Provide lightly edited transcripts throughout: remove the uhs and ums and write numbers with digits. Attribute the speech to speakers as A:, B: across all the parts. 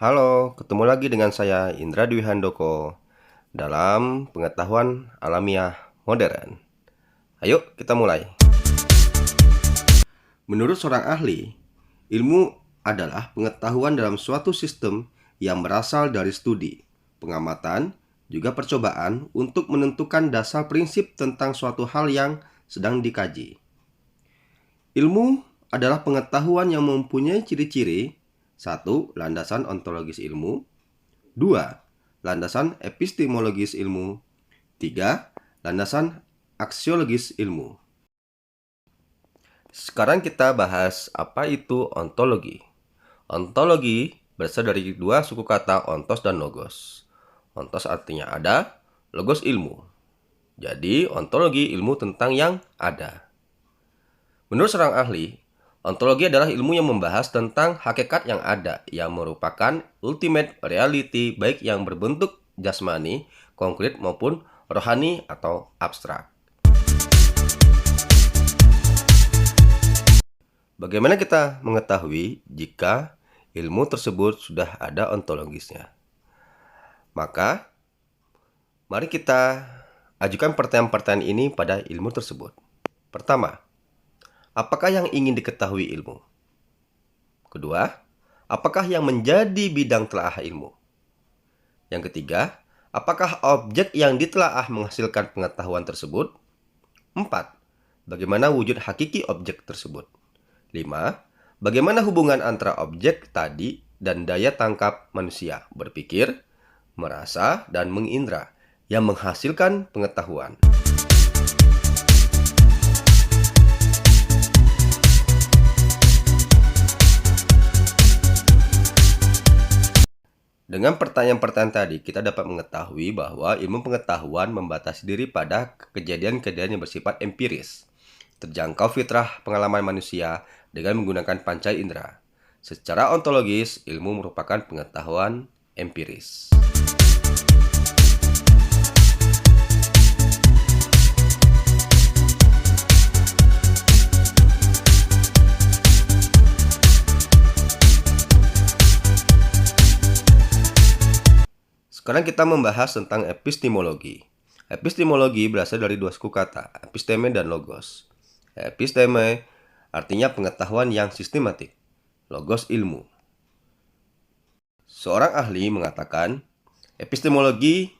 A: Halo, ketemu lagi dengan saya Indra Dwi Handoko dalam pengetahuan alamiah modern. Ayo kita mulai. Menurut seorang ahli, ilmu adalah pengetahuan dalam suatu sistem yang berasal dari studi, pengamatan, juga percobaan untuk menentukan dasar prinsip tentang suatu hal yang sedang dikaji. Ilmu adalah pengetahuan yang mempunyai ciri-ciri: 1. Landasan ontologis ilmu. 2. Landasan epistemologis ilmu. 3. Landasan aksiologis ilmu. Sekarang kita bahas apa itu ontologi. Ontologi berasal dari dua suku kata ontos dan logos. Ontos artinya ada, logos ilmu. Jadi ontologi ilmu tentang yang ada. Menurut seorang ahli, ontologi adalah ilmu yang membahas tentang hakikat yang ada, yang merupakan ultimate reality baik yang berbentuk jasmani, konkret maupun rohani atau abstrak. Bagaimana kita mengetahui jika ilmu tersebut sudah ada ontologisnya? Maka, mari kita ajukan pertanyaan-pertanyaan ini pada ilmu tersebut. Pertama, apakah yang ingin diketahui ilmu? Kedua, apakah yang menjadi bidang telaah ilmu? Yang ketiga, apakah objek yang ditelaah menghasilkan pengetahuan tersebut? 4. Bagaimana wujud hakiki objek tersebut? 5. Bagaimana hubungan antara objek tadi dan daya tangkap manusia berpikir, merasa, dan mengindra yang menghasilkan pengetahuan? Dengan pertanyaan-pertanyaan tadi, kita dapat mengetahui bahwa ilmu pengetahuan membatasi diri pada kejadian-kejadian yang bersifat empiris, terjangkau fitrah pengalaman manusia dengan menggunakan panca indera. Secara ontologis, ilmu merupakan pengetahuan empiris. Sekarang kita membahas tentang epistemologi. Epistemologi berasal dari dua suku kata, episteme dan logos. Episteme artinya pengetahuan yang sistematik, logos ilmu. Seorang ahli mengatakan, epistemologi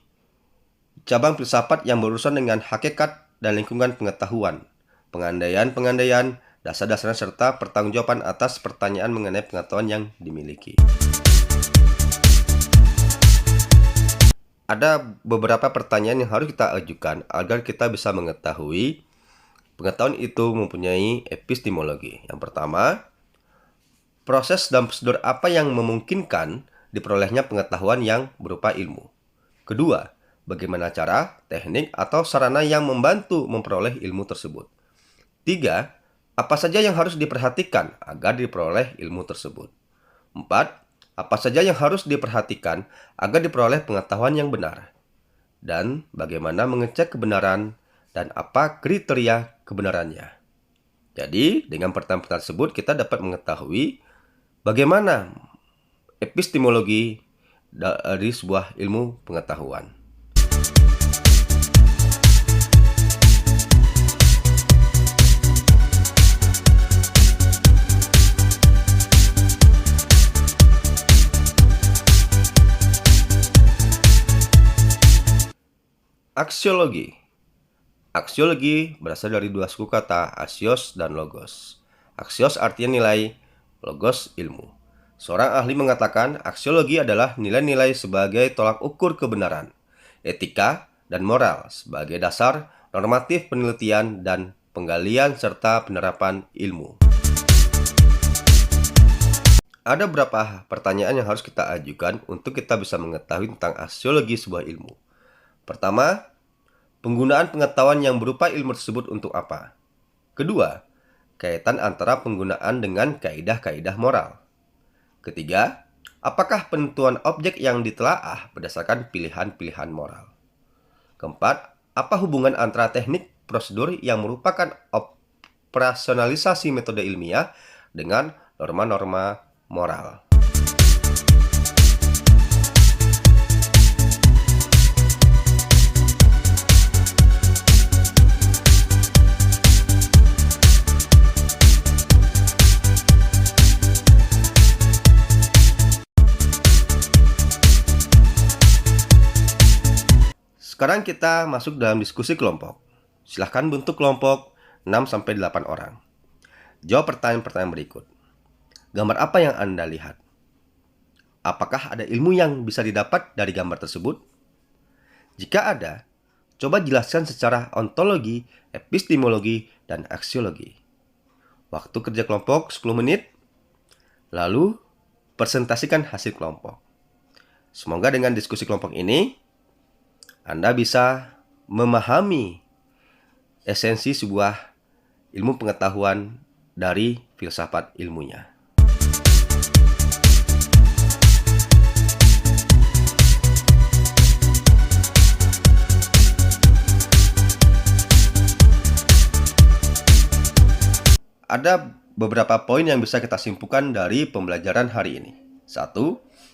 A: cabang filsafat yang berurusan dengan hakikat dan lingkungan pengetahuan, pengandaian-pengandaian, dasar-dasarnya serta pertanggungjawaban atas pertanyaan mengenai pengetahuan yang dimiliki. Ada beberapa pertanyaan yang harus kita ajukan agar kita bisa mengetahui pengetahuan itu mempunyai epistemologi. Yang pertama, proses dan prosedur apa yang memungkinkan diperolehnya pengetahuan yang berupa ilmu. Kedua, bagaimana cara, teknik, atau sarana yang membantu memperoleh ilmu tersebut. 3. Apa saja yang harus diperhatikan agar diperoleh ilmu tersebut. 4. Apa saja yang harus diperhatikan agar diperoleh pengetahuan yang benar? Dan bagaimana mengecek kebenaran dan apa kriteria kebenarannya? Jadi, dengan pertanyaan tersebut kita dapat mengetahui bagaimana epistemologi dari sebuah ilmu pengetahuan. Aksiologi. Aksiologi berasal dari dua suku kata, aksios dan logos. Aksios artinya nilai, logos ilmu. Seorang ahli mengatakan aksiologi adalah nilai-nilai sebagai tolak ukur kebenaran, etika, dan moral sebagai dasar normatif penelitian dan penggalian serta penerapan ilmu. Ada beberapa pertanyaan yang harus kita ajukan untuk kita bisa mengetahui tentang aksiologi sebuah ilmu. Pertama, penggunaan pengetahuan yang berupa ilmu tersebut untuk apa? Kedua, kaitan antara penggunaan dengan kaidah-kaidah moral. Ketiga, apakah penentuan objek yang ditelaah berdasarkan pilihan-pilihan moral? Keempat, apa hubungan antara teknik prosedur yang merupakan operasionalisasi metode ilmiah dengan norma-norma moral? Sekarang kita masuk dalam diskusi kelompok. Silahkan bentuk kelompok 6-8 orang. Jawab pertanyaan-pertanyaan berikut. Gambar apa yang Anda lihat? Apakah ada ilmu yang bisa didapat dari gambar tersebut? Jika ada, coba jelaskan secara ontologi, epistemologi, dan aksiologi. Waktu kerja kelompok 10 menit, lalu presentasikan hasil kelompok. Semoga dengan diskusi kelompok ini, Anda bisa memahami esensi sebuah ilmu pengetahuan dari filsafat ilmunya. Ada beberapa poin yang bisa kita simpulkan dari pembelajaran hari ini. 1.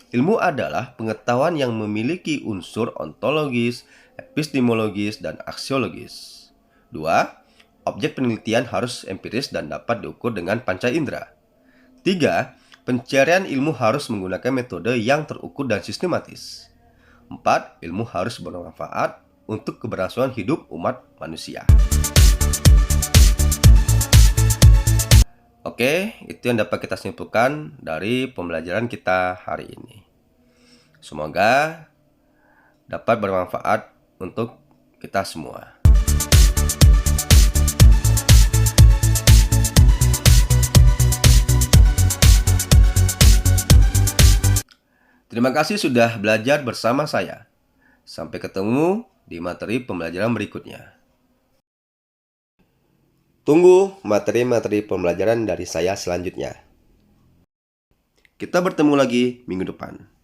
A: Ilmu adalah pengetahuan yang memiliki unsur ontologis, epistemologis, dan aksiologis. 2. Objek penelitian harus empiris dan dapat diukur dengan panca indera. 3. Pencarian ilmu harus menggunakan metode yang terukur dan sistematis. 4. Ilmu harus bermanfaat untuk keberlangsungan hidup umat manusia. Oke, itu yang dapat kita simpulkan dari pembelajaran kita hari ini. Semoga dapat bermanfaat untuk kita semua. Terima kasih sudah belajar bersama saya. Sampai ketemu di materi pembelajaran berikutnya. Tunggu materi-materi pembelajaran dari saya selanjutnya. Kita bertemu lagi minggu depan.